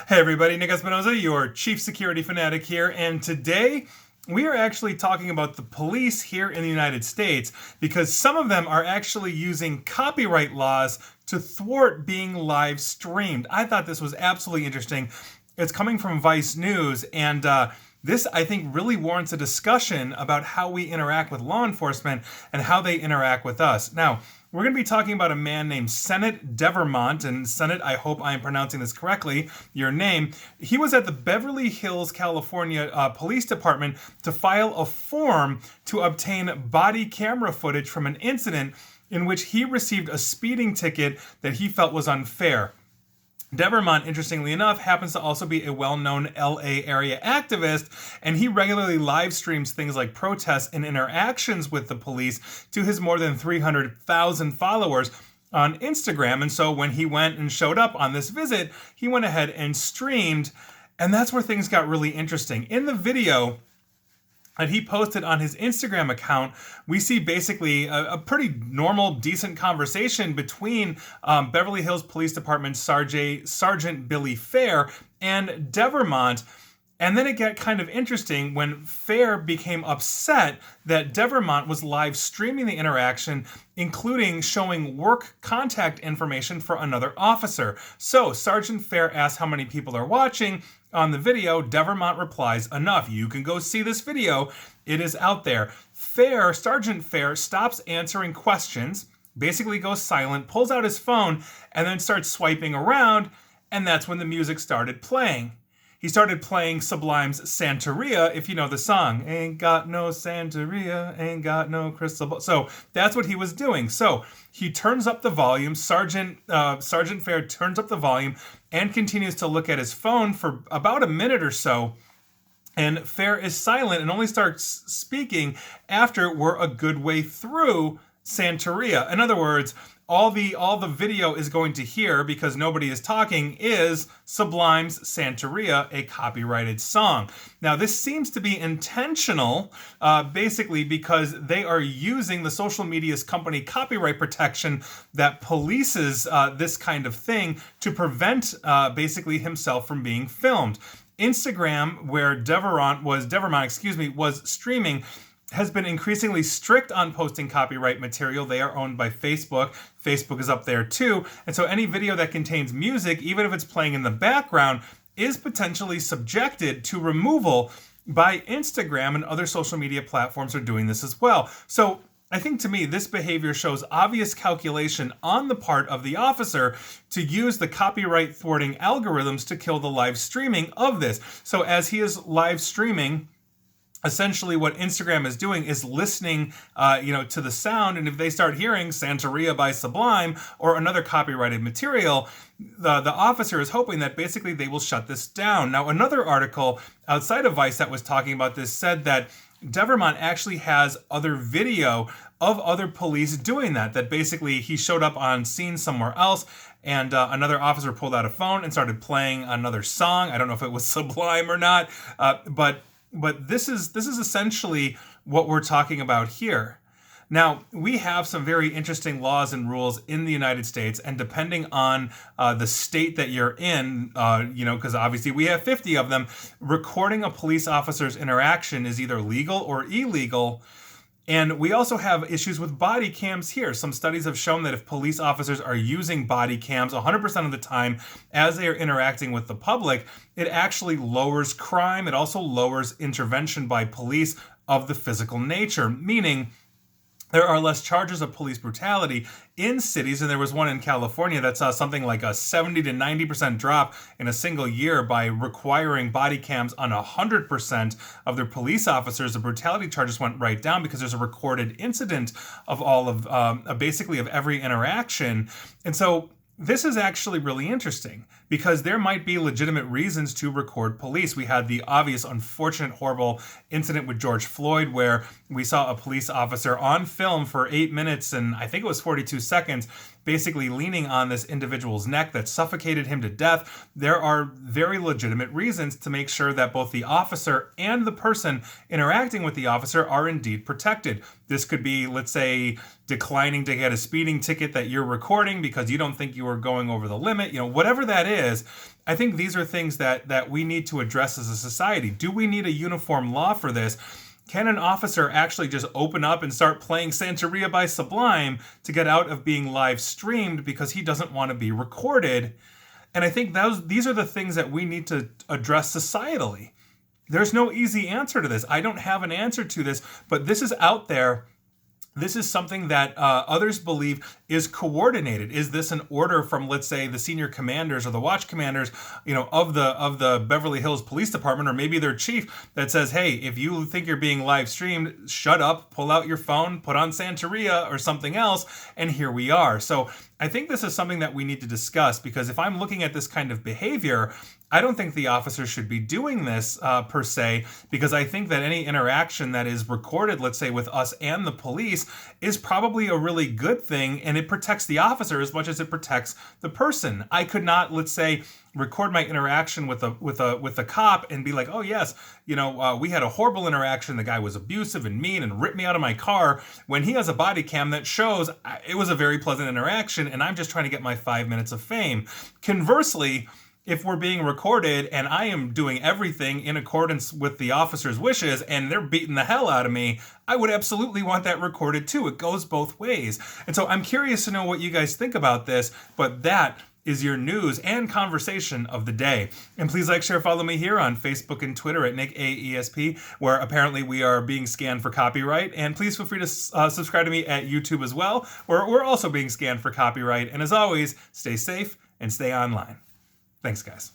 Hey everybody, Nick Espinoza, your chief security fanatic here, and today we are actually talking about the police here in the United States because some of them are actually using copyright laws to thwart being live streamed. I thought this was absolutely interesting. It's coming from Vice News, and this, I think, really warrants a discussion about how we interact with law enforcement and how they interact with us. Now, we're going to be talking about a man named Senate Devermont, and Senate, I hope I am pronouncing this correctly, your name. He was at the Beverly Hills, California Police Department to file a form to obtain body camera footage from an incident in which he received a speeding ticket that he felt was unfair. Devermont, interestingly enough, happens to also be a well-known LA area activist, and he regularly live streams things like protests and interactions with the police to his more than 300,000 followers on Instagram. And so when he went and showed up on this visit, he went ahead and streamed, and that's where things got really interesting. In the video that he posted on his Instagram account, we see basically a pretty normal, decent conversation between Beverly Hills Police Department Sergeant Billy Fair and Devermont. And then it got kind of interesting when Fair became upset that Devermont was live streaming the interaction, including showing work contact information for another officer. So Sergeant Fair asks how many people are watching. On the video, Devermont replies, "Enough, you can go see this video. It is out there." Sergeant Fair stops answering questions, basically goes silent, pulls out his phone, and then starts swiping around, and that's when the music started playing. He started playing Sublime's Santeria, if you know the song. Ain't got no Santeria, ain't got no crystal ball. So that's what he was doing. So he turns up the volume. Sergeant Fair turns up the volume and continues to look at his phone for about a minute or so. And Fair is silent and only starts speaking after we're a good way through Santeria. In other words, all the video is going to hear, because nobody is talking, is Sublime's Santeria, a copyrighted song. Now, this seems to be intentional, basically because they are using the social media's company copyright protection that polices this kind of thing to prevent basically himself from being filmed. Instagram, where Devermont was streaming, has been increasingly strict on posting copyright material. They are owned by Facebook. Facebook is up there too. And so any video that contains music, even if it's playing in the background, is potentially subjected to removal by Instagram, and other social media platforms are doing this as well. So I think, to me, this behavior shows obvious calculation on the part of the officer to use the copyright thwarting algorithms to kill the live streaming of this. So as he is live streaming, essentially what Instagram is doing is listening to the sound, and if they start hearing Santeria by Sublime or another copyrighted material, the officer is hoping that basically they will shut this down. Now, another article outside of Vice that was talking about this said that Devermont actually has other video of other police doing that basically he showed up on scene somewhere else, and another officer pulled out a phone and started playing another song. I don't know if it was Sublime or not, but this is essentially what we're talking about here. Now, we have some very interesting laws and rules in the United States, and depending on the state that you're in, because obviously we have 50 of them, recording a police officer's interaction is either legal or illegal. And we also have issues with body cams here. Some studies have shown that if police officers are using body cams 100% of the time as they are interacting with the public, it actually lowers crime. It also lowers intervention by police of the physical nature, meaning there are less charges of police brutality in cities, and there was one in California that saw something like a 70 to 90% drop in a single year by requiring body cams on 100% of their police officers. The brutality charges went right down because there's a recorded incident of all of basically of every interaction. And so this is actually really interesting because there might be legitimate reasons to record police. We had the obvious, unfortunate, horrible incident with George Floyd where we saw a police officer on film for 8 minutes and I think it was 42 seconds, basically leaning on this individual's neck that suffocated him to death. There are very legitimate reasons to make sure that both the officer and the person interacting with the officer are indeed protected. This could be, let's say, declining to get a speeding ticket that you're recording because you don't think you were going over the limit, whatever that is. I think these are things that we need to address as a society. Do we need a uniform law for this? Can an officer actually just open up and start playing Santeria by Sublime to get out of being live streamed because he doesn't want to be recorded? And I think these are the things that we need to address societally. There's no easy answer to this. I don't have an answer to this, but this is out there. This is something that others believe is coordinated. Is this an order from, let's say, the senior commanders or the watch commanders, of the Beverly Hills Police Department, or maybe their chief that says, hey, if you think you're being live streamed, shut up, pull out your phone, put on Santeria or something else, and here we are. So I think this is something that we need to discuss, because if I'm looking at this kind of behavior, I don't think the officer should be doing this per se, because I think that any interaction that is recorded, let's say, with us and the police is probably a really good thing, and it protects the officer as much as it protects the person. I could not, let's say, record my interaction with a cop and be like, oh yes, we had a horrible interaction. The guy was abusive and mean and ripped me out of my car, when he has a body cam that shows it was a very pleasant interaction and I'm just trying to get my 5 minutes of fame. Conversely, if we're being recorded and I am doing everything in accordance with the officer's wishes and they're beating the hell out of me, I would absolutely want that recorded too. It goes both ways. And so I'm curious to know what you guys think about this, but that is your news and conversation of the day. And please like, share, follow me here on Facebook and Twitter at NickAESP, where apparently we are being scanned for copyright. And please feel free to subscribe to me at YouTube as well, where we're also being scanned for copyright. And as always, stay safe and stay online. Thanks, guys.